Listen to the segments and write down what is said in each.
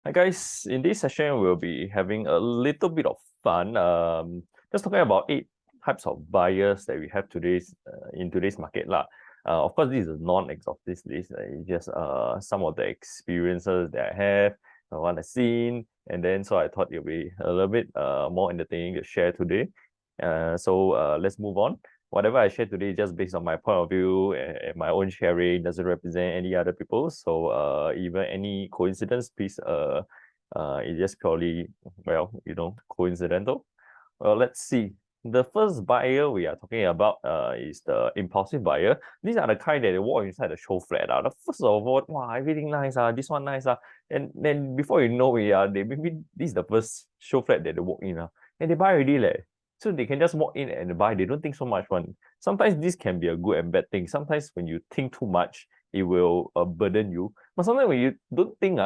Hi guys, in this session we'll be having a little bit of fun. Just talking about 8 types of buyers that we have in today's market lah. Of course, this is a non-exhaustive list. It's just some of the experiences that I have, what I've seen, and then so I thought it'll be a little bit more entertaining to share today. So let's move on. Whatever I share today is just based on my point of view and my own sharing, doesn't represent any other people. So even any coincidence, please it's just purely, well, coincidental. Well, let's see. The first buyer we are talking about is the impulsive buyer. These are the kind that they walk inside the show flat. The first of all, wow, everything nice, this one nice. And then before you know it, maybe this is the first show flat that they walk in. And they buy already. So they can just walk in and buy. They don't think so much. Sometimes this can be a good and bad thing. Sometimes when you think too much, it will burden you. But sometimes when you don't think,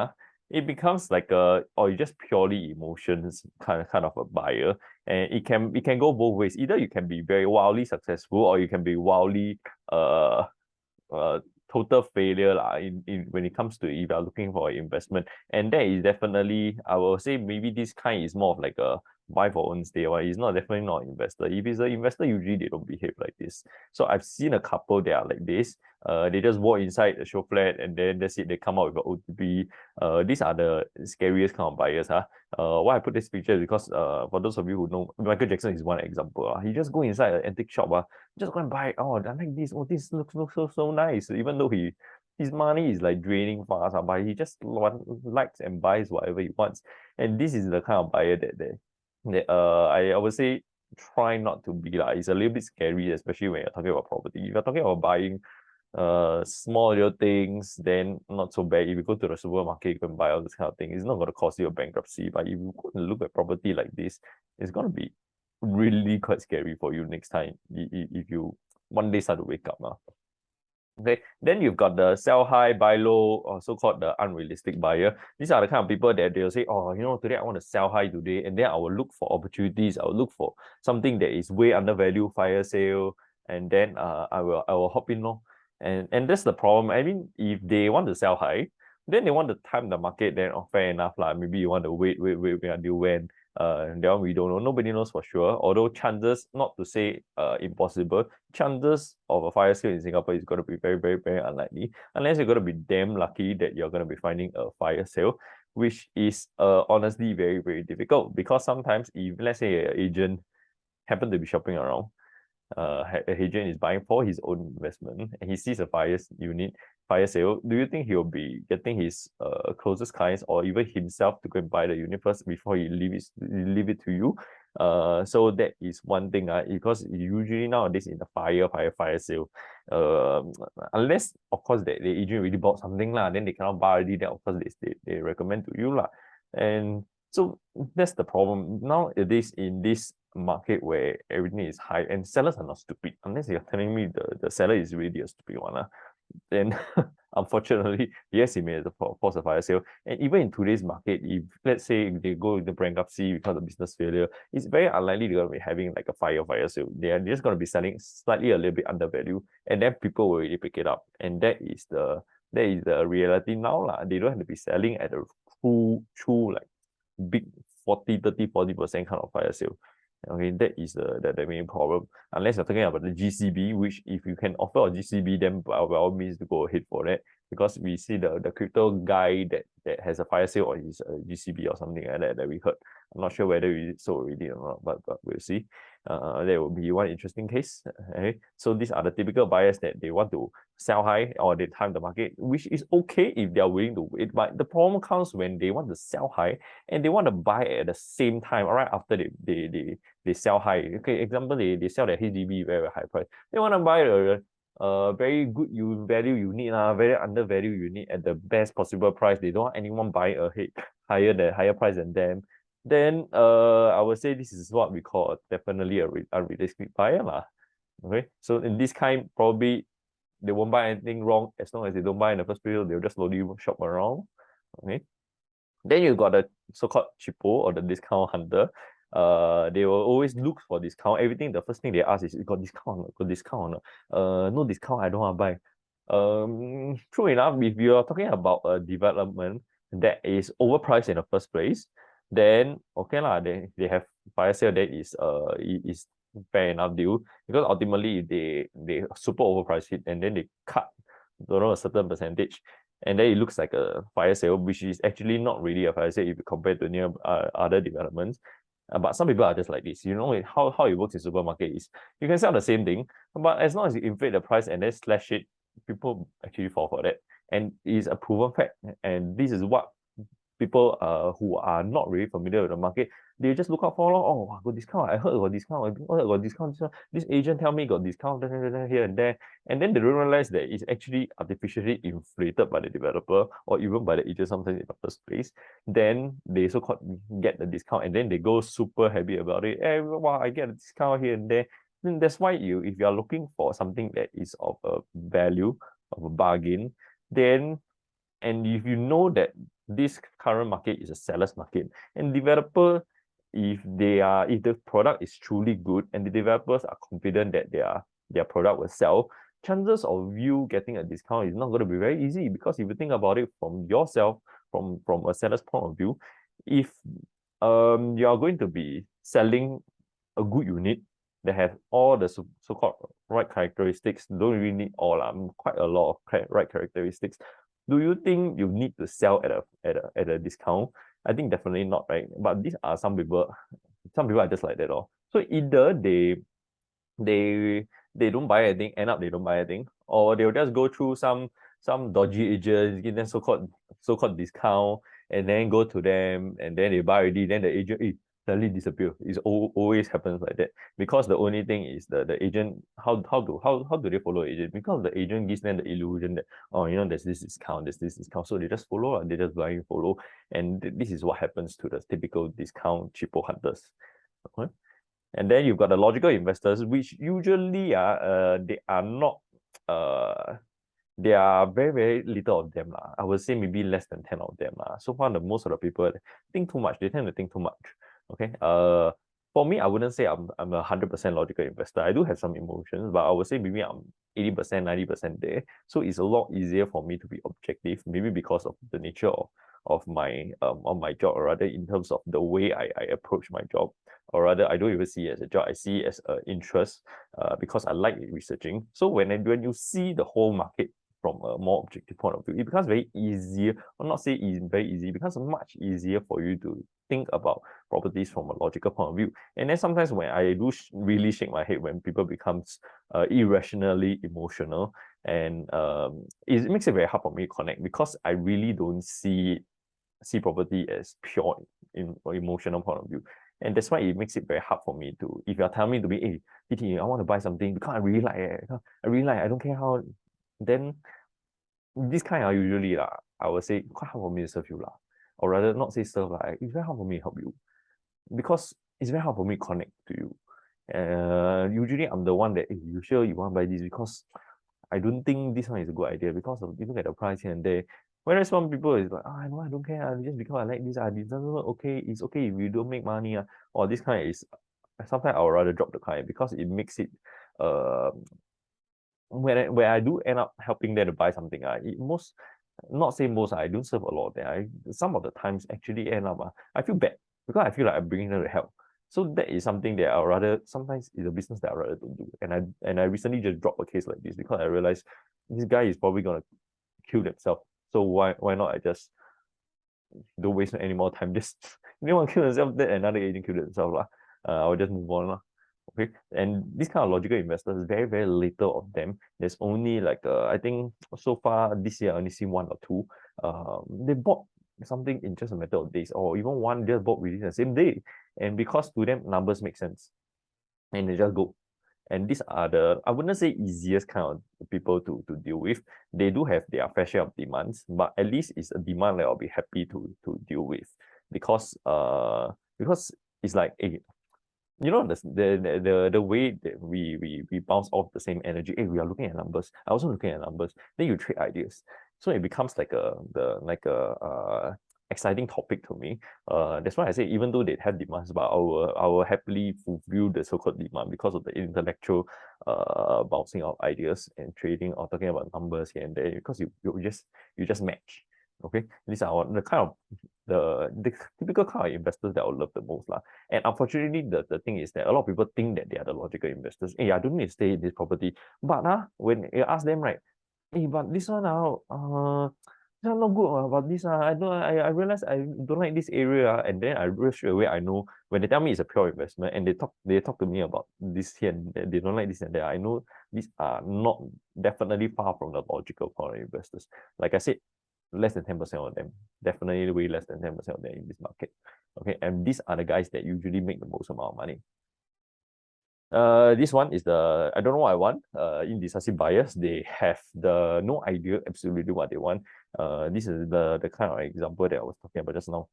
it becomes like or you just purely emotions kind of a buyer. And it can go both ways. Either you can be very wildly successful, or you can be wildly total failure when it comes to if you are looking for an investment. And that is definitely, I will say, maybe this kind is more of like a buy for own stay. It's definitely not an investor. If it's an investor, usually they don't behave like this. So I've seen a couple that are like this. They just walk inside the show flat and then that's it. They come out with an OTP. These are the scariest kind of buyers. Why I put this picture is because for those of you who know, Michael Jackson is one example. He just go inside an antique shop. Just go and buy. Oh, I like this. Oh, this looks so nice. Even though his money is like draining fast, but he just likes and buys whatever he wants. And this is the kind of buyer that I would say try not to be like. It's a little bit scary, especially when you're talking about property. If you're talking about buying small little things, then not so bad. If you go to the supermarket, you can buy all this kind of thing. It's not going to cost you a bankruptcy. But if you go and look at property like this, it's going to be really quite scary for you next time if you one day start to wake up. Okay, then you've got the sell high, buy low, or so-called the unrealistic buyer. These are the kind of people that they'll say, oh, today I want to sell high today, and then I will look for opportunities. I will look for something that is way undervalued, fire sale, and then I will hop in. And that's the problem. I mean, if they want to sell high, then they want to time the market, then fair enough. Maybe you want to wait until when. That one we don't know. Nobody knows for sure. Although chances, not to say impossible, chances of a fire sale in Singapore is going to be very, very, very unlikely. Unless you're going to be damn lucky that you're going to be finding a fire sale, which is honestly very, very difficult. Because sometimes if, let's say, an agent happen to be shopping around, an agent is buying for his own investment and he sees a fire sale, do you think he'll be getting his closest clients or even himself to go and buy the unit first before he leave it to you? So that is one thing, because usually nowadays in the fire sale, unless of course the agent really bought something then they cannot buy already, then of course they recommend to you and so that's the problem. Now it is in this market where everything is high and sellers are not stupid. Unless you're telling me the seller is really a stupid one, then unfortunately, yes, he may have force a fire sale. And even in today's market, if let's say they go into bankruptcy because of business failure, it's very unlikely they're going to be having like a fire sale. They are just going to be selling slightly a little bit undervalued, and then people will really pick it up. And that is the reality now. They don't have to be selling at a true like big 40% kind of fire sale. Okay, that is the main problem. Unless you're talking about the GCB, which if you can offer a GCB, then by all means to go ahead for that. Because we see the crypto guy that has a fire sale or his GCB or something like that we heard. I'm not sure whether we sold already or not, but we'll see. There will be one interesting case. Okay, so these are the typical buyers that they want to sell high or they time the market, which is okay if they are willing to wait. But the problem comes when they want to sell high and they want to buy at the same time, right after they sell high. Okay, example, they sell their HDB very high price. They want to buy a very good value unit, very undervalued unit at the best possible price. They don't want anyone buying ahead higher price than them. Then I would say this is what we call definitely a unrealistic buyer. Okay, so in this kind, probably they won't buy anything wrong as long as they don't buy in the first place. They'll just slowly shop around. Okay. Then you got the so-called cheapo or the discount hunter. They will always look for discount. Everything, the first thing they ask is, got discount? Got discount? No discount, I don't want to buy. True enough, if you are talking about a development, that is overpriced in the first place, then okay lah, they have fire sale, that is fair enough deal, because ultimately they super overprice it and then they cut, don't know, a certain percentage, and then it looks like a fire sale, which is actually not really a fire sale if you compare to near other developments. But some people are just like this. You know how it works in supermarket is you can sell the same thing, but as long as you inflate the price and then slash it, people actually fall for that. And it's a proven fact. And this is what people who are not really familiar with the market, they just look out for, oh, got discount. I heard got discount. I heard got discount. This agent tell me got discount here and there. And then they don't realize that it's actually artificially inflated by the developer or even by the agent sometimes in the first place. Then they so-called get the discount and then they go super happy about it. Hey, wow, I get a discount here and there. Then that's why if you are looking for something that is of a value, of a bargain, then, and if you know that this current market is a seller's market, and developer, if the product is truly good and the developers are confident that their product will sell, chances of you getting a discount is not going to be very easy, because if you think about it from yourself, from a seller's point of view, if you are going to be selling a good unit that have all the so-called right characteristics, don't really need all, quite a lot of right characteristics, do you think you need to sell at a discount? I think definitely not, right? But these are some people are just like that. So either they don't buy anything, end up they don't buy anything, or they'll just go through some dodgy agents, give them so-called discount, and then go to them, and then they buy already, then the agent suddenly disappear. It always happens like that, because the only thing is the agent, how do they follow agent? Because the agent gives them the illusion that, oh, there's this discount, so they just follow, and they just blindly follow, and this is what happens to the typical discount cheapo hunters. Okay? And then you've got the logical investors, which usually they are not there are very, very little of them. I would say maybe less than 10 of them. So far, most of the people think too much. They tend to think too much. Okay. For me, I wouldn't say I'm a 100% logical investor. I do have some emotions, but I would say maybe I'm 80%, 90% there. So it's a lot easier for me to be objective, maybe because of the nature of my job, or rather in terms of the way I approach my job, or rather I don't even see it as a job, I see it as an interest, because I like researching. So when you see the whole market from a more objective point of view, it becomes very easier, or not say easy, very easy, it becomes much easier for you to think about properties from a logical point of view. And then sometimes when I do really shake my head when people becomes irrationally emotional, and it makes it very hard for me to connect, because I really don't see property as pure in emotional point of view. And that's why it makes it very hard for me to, if you're telling me to be, hey, TT, I want to buy something because I really like it, I don't care how, then this kind are usually I would say quite hard for me to serve you or rather not say serve it's very hard for me to help you, because it's very hard for me to connect to you. Usually I'm the one that, hey, you sure you want to buy this, because I don't think this one is a good idea because of, you look at the price here and there. Whereas some people is like, no, I don't care, just because I like this, this doesn't look okay, it's okay if you don't make money, or this kind is, sometimes I would rather drop the client, because it makes it when I do end up helping them to buy something, not say most, I don't serve a lot of them. Some of the times actually end up, I feel bad, because I feel like I'm bringing them to help. So that is something that I rather, sometimes it's a business that I rather don't do. And I recently just dropped a case like this, because I realized this guy is probably gonna kill himself. So why not I just don't waste any more time. Just anyone kill himself, then another agent kill himself. I'll just move on. Okay. And this kind of logical investors, very, very little of them. There's only I think so far this year I only seen one or two. They bought something in just a matter of days, or even one just bought within the same day. And because to them numbers make sense, and they just go. And these are the, I wouldn't say easiest kind of people to deal with. They do have their fair share of demands, but at least it's a demand that I'll be happy to deal with, because it's like the way that we bounce off the same energy. Hey, we are looking at numbers. I also looking at numbers. Then you trade ideas, so it becomes like a exciting topic to me. That's why I say, even though they have demands, but I will happily fulfill the so-called demand, because of the intellectual bouncing of ideas and trading or talking about numbers here and there, because you just match. Okay, these are the kind of the typical kind of investors that I would love the most lah. And unfortunately, the thing is that a lot of people think that they are the logical investors. Hey, I don't need to stay in this property. But when you ask them, right, hey, but this one this one not good about this. I realize I don't like this area. And then I real straight away I know when they tell me it's a pure investment and they talk to me about this here and they don't like this and that. I know these are not definitely far from the logical kind of investors. Like I said, less than 10% of them, definitely way less than 10% of them in this market. Okay, and these are the guys that usually make the most amount of money. This one is the I don't know what I want. Indecisive buyers, they have no idea absolutely what they want. This is the kind of example that I was talking about just now.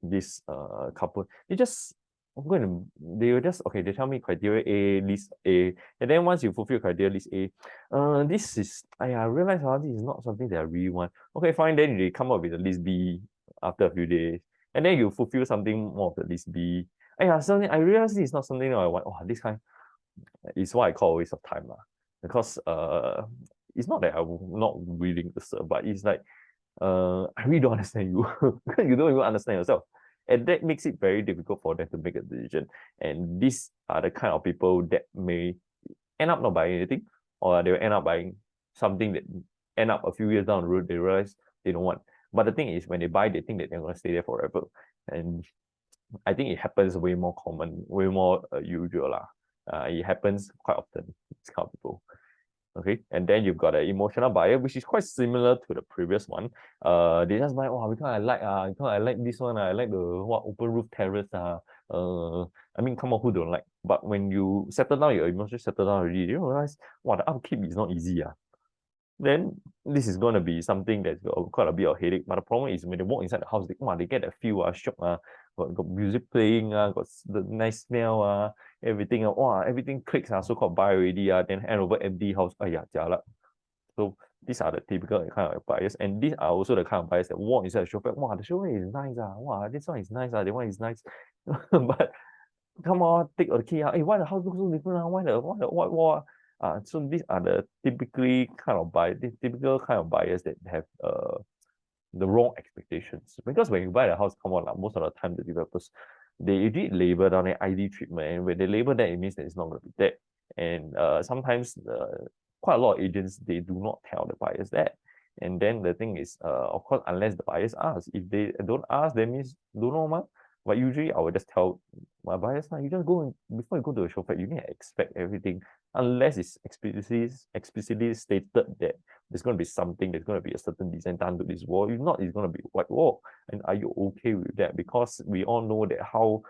This couple, they will just okay, they tell me criteria A, list A, and then once you fulfill criteria list A, this is I realize this is not something that I really want. Okay, fine, then they come up with the list B after a few days, and then you fulfill something more of the list B. Something I realize this is not something that I want. Oh, this kind is what I call a waste of time lah. Because it's not that I'm not willing to serve, but it's like I really don't understand you because you don't even understand yourself. And that makes it very difficult for them to make a decision. And these are the kind of people that may end up not buying anything, or they will end up buying something that end up a few years down the road, they realize they don't want. But the thing is, when they buy, they think that they're going to stay there forever. And I think it happens way more common, way more usual lah. It happens quite often, this kind of people. Okay, and then you've got an emotional buyer, which is quite similar to the previous one. They just buy, because I like this one, I like the open roof terrace. I mean, come on, who don't like? But when you settle down, your emotions settle down already, you realize, the upkeep is not easy. Then this is going to be something that's got quite a bit of headache. But the problem is when they walk inside the house, they get a feel, shock, got music playing, got the nice smell, everything, everything clicks, so-called buy already, then hand over empty house, jialat. So these are the typical kind of buyers, and these are also the kind of buyers that walk inside the showflat. The showflat is nice, this one is nice, that one is nice. But come on, take the key. Hey, why the house looks so different? Why the white wall? So these are the typical kind of buyers that have the wrong expectations. Because when you buy the house, come on, most of the time the developers they did label down an ID treatment, and when they label that, it means that it's not going to be that. And sometimes quite a lot of agents they do not tell the buyers that. And then the thing is, of course, unless the buyers ask, if they don't ask, that means don't know, ma. But usually I would just tell my buyers, you just go in, before you go to a showflat, you need to expect everything, unless it's explicitly stated that there's going to be something, there's going to be a certain design done to this wall. If not, it's going to be white wall. And are you okay with that? Because we all know that how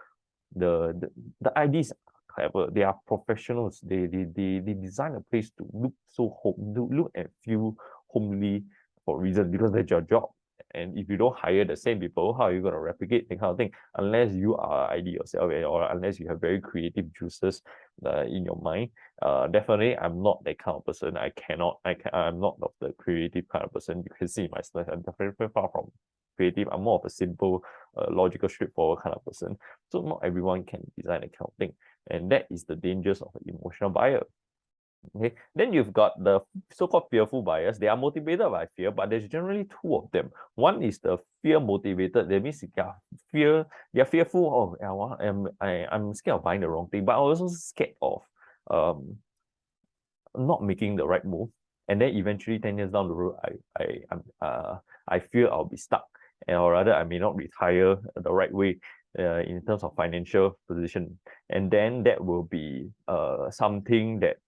the IDs are clever. They are professionals. They design a place to look so look and feel homely for a reason, because that's your job. And if you don't hire the same people, how are you going to replicate that kind of thing? Unless you are ID yourself, or unless you have very creative juices in your mind. Definitely, I'm not that kind of person. I'm not of the creative kind of person. You can see my slides. I'm definitely far from creative. I'm more of a simple, logical, straightforward kind of person. So not everyone can design that kind of thing. And that is the dangers of an emotional buyer. Okay, then you've got the so-called fearful buyers. They are motivated by fear, but there's generally two of them. One is the fear motivated. That means they're fearful. I'm scared of buying the wrong thing, but I'm also scared of not making the right move. And then eventually 10 years down the road, I feel I'll be stuck, or rather I may not retire the right way in terms of financial position. And then that will be something that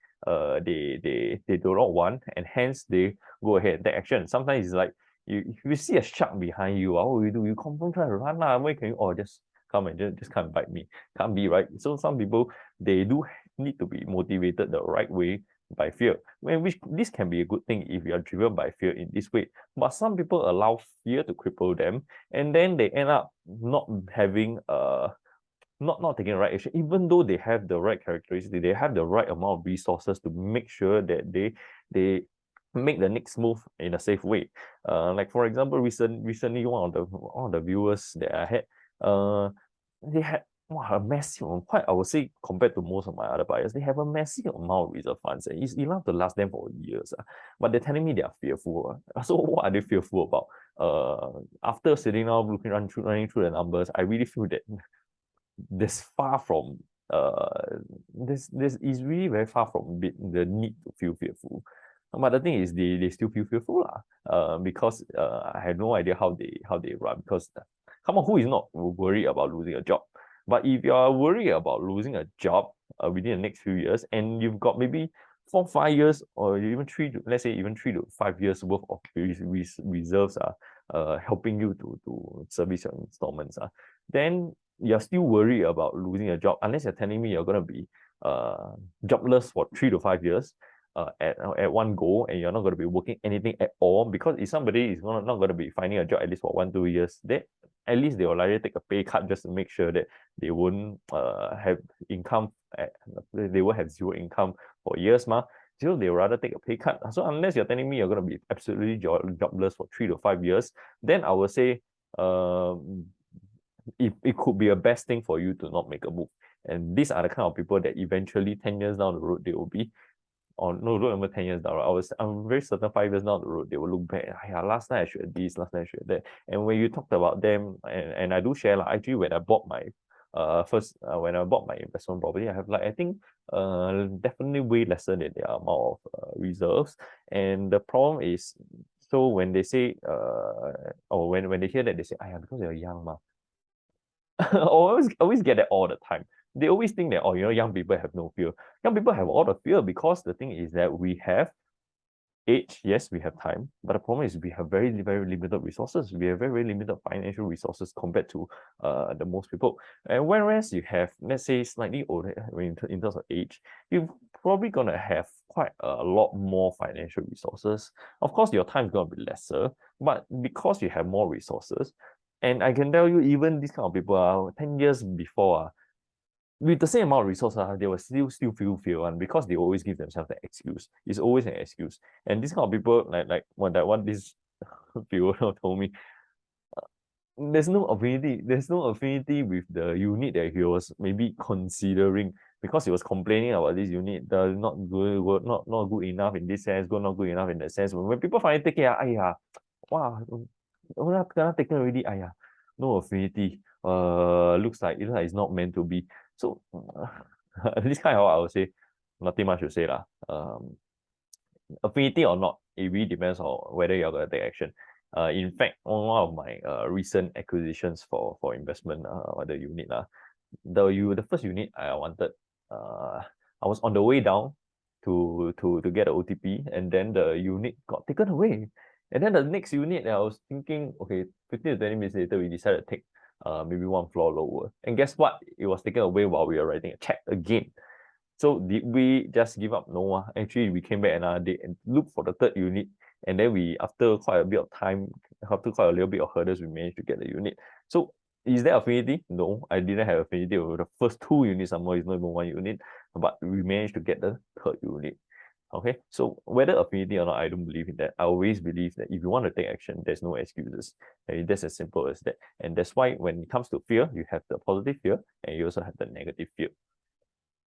they do not want, and hence they go ahead and take action. Sometimes it's like if you see a shark behind you, what will you do? You confirm try to run lah. Where can you just come and just come and bite me? Can't be, right? So some people, they do need to be motivated the right way by fear. Which this can be a good thing if you are driven by fear in this way. But some people allow fear to cripple them, and then they end up not having not taking the right action, even though they have the right characteristics, they have the right amount of resources to make sure that they make the next move in a safe way. Like for example, recently one of the viewers that I had, wow, a massive, quite, I would say, compared to most of my other buyers, they have a massive amount of reserve funds. And it's enough to last them for years. But they're telling me they are fearful. So what are they fearful about? After sitting down, running through the numbers, I really feel that this far from this is really very far from the need to feel fearful. But the thing is, they still feel fearful lah. Because I have no idea how they run. Because come on, who is not worried about losing a job? But if you are worried about losing a job within the next few years, and you've got maybe 4-5 years, or even let's say even 3 to 5 years worth of reserves helping you to service your installments, then you're still worried about losing a job, unless you're telling me you're going to be jobless for 3 to 5 years at one go, and you're not going to be working anything at all. Because if somebody is not going to be finding a job at least for 1-2 years, then at least they will likely take a pay cut just to make sure that they won't have income, they will have zero income for years, so they would rather take a pay cut. So unless you're telling me you're going to be absolutely jobless for 3 to 5 years, then I would say it could be a best thing for you to not make a move. And these are the kind of people that eventually 10 years down the road they will be, or no, don't remember 10 years down. I'm very certain 5 years down the road they will look back. Yeah, last night I should have this, last night I should have that. And when you talked about them, and I do share, like, actually when I bought my when I bought my investment property, I have, like, I think definitely way lesser than their amount of reserves. And the problem is, so when they say or when they hear that, they say, because you're young, always get that all the time. They always think that, young people have no fear. Young people have all the fear, because the thing is that we have age, yes, we have time, but the problem is we have very, very limited resources. We have very, very limited financial resources compared to the most people. And whereas you have, let's say, slightly older in terms of age, you're probably gonna have quite a lot more financial resources. Of course, your time is gonna be lesser, but because you have more resources, and I can tell you, even these kind of people 10 years before, with the same amount of resources, they will still feel fear one, because they always give themselves an excuse. It's always an excuse. And this kind of people, like what this viewer told me, there's no affinity with the unit that he was maybe considering, because he was complaining about this unit not good, not good enough in this sense, not good enough in that sense. When people finally take it, wow, taken already, no affinity. Looks like it's not meant to be. So this kind of, I would say, nothing much to say lah. Affinity or not, it really depends on whether you're gonna take action. In fact, on one of my recent acquisitions for investment, the unit, the first unit I wanted, I was on the way down to get an OTP, and then the unit got taken away. And then the next unit, I was thinking, okay, 15 to 20 minutes later, we decided to take maybe one floor lower. And guess what? It was taken away while we were writing a check again. So did we just give up? No. Actually, we came back another day and looked for the third unit. And then after quite a bit of time, after quite a little bit of hurdles, we managed to get the unit. So is there affinity? No, I didn't have affinity over the first 2 units. Some more, it's not even 1 unit, but we managed to get the third unit. Okay, so whether affinity or not, I don't believe in that. I always believe that if you want to take action, there's no excuses. And that's as simple as that. And that's why when it comes to fear, you have the positive fear and you also have the negative fear.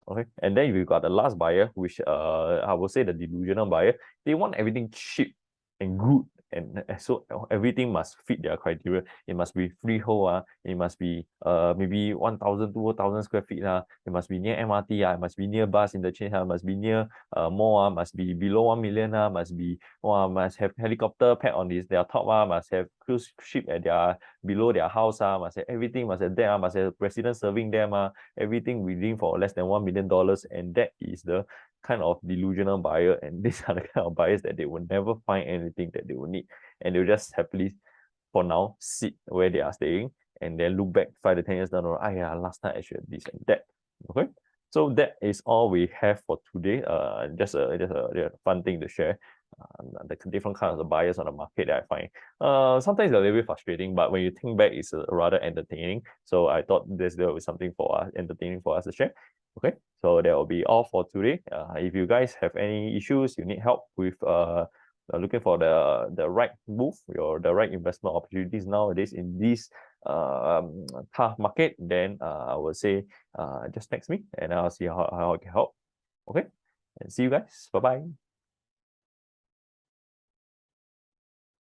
Okay, and then you've got the last buyer, which I would say the delusional buyer. They want everything cheap and good, and so everything must fit their criteria. It must be freehold, it must be maybe 1,000 2,000 square feet, it must be near MRT, it must be near bus interchange, must be near mall, must be below 1 million, must be must have helicopter pad on their top, must have cruise ship at their below their house, must have everything, must have that, must have president serving them, everything within for less than $1 million. And that is the kind of delusional buyer, and these are the kind of buyers that they will never find anything that they will need, and they'll just happily for now sit where they are staying, and then look back 5 to 10 years down the road, last time I should have this and that. Okay, so that is all we have for today. Just a fun thing to share. The different kinds of buyers on the market that I find. Sometimes they're a little bit frustrating, but when you think back, it's rather entertaining. So I thought there will be something for us, entertaining for us to share. Okay, so that will be all for today. If you guys have any issues, you need help with looking for the right move or the right investment opportunities nowadays in this tough market, then I would say just text me and I'll see how I can help. Okay, and see you guys. Bye bye.